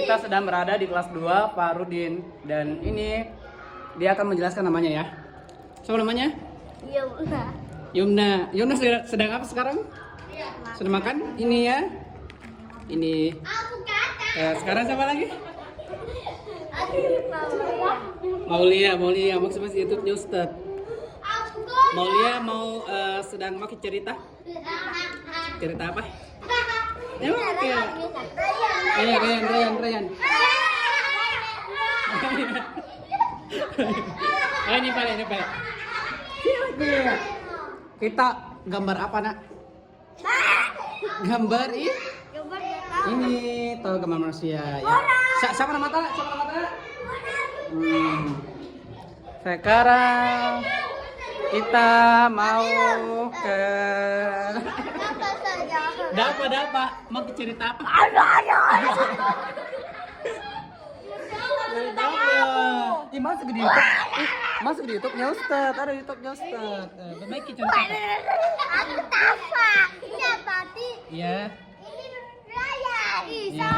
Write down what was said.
kita sedang berada di kelas 2 Pak Rudin. Dan ini dia akan menjelaskan namanya ya. Siapa namanya? Yumna. Yumna. Yumna sedang apa sekarang? Sudah makan? Ini ya. Ini. Sekarang siapa lagi? Maulia maksud masih YouTube-nya Ustad. Maulia mau sedang mau cerita? Cerita apa? Emang oke. Ryan. Oh, ini Pak. Kita gambar apa, Nak? Gambar ini tahu gambar manusia ya. Siapa nama mata? Sekarang kita mau ke Dapa mau ke cerita apa? Masuk di YouTube. Masuk di YouTube-nya Ustad. Ada YouTube-nya Ustad. Baik cerita. Aku tafa. Iya, tadi. Iya. Ini Ryan. Iya.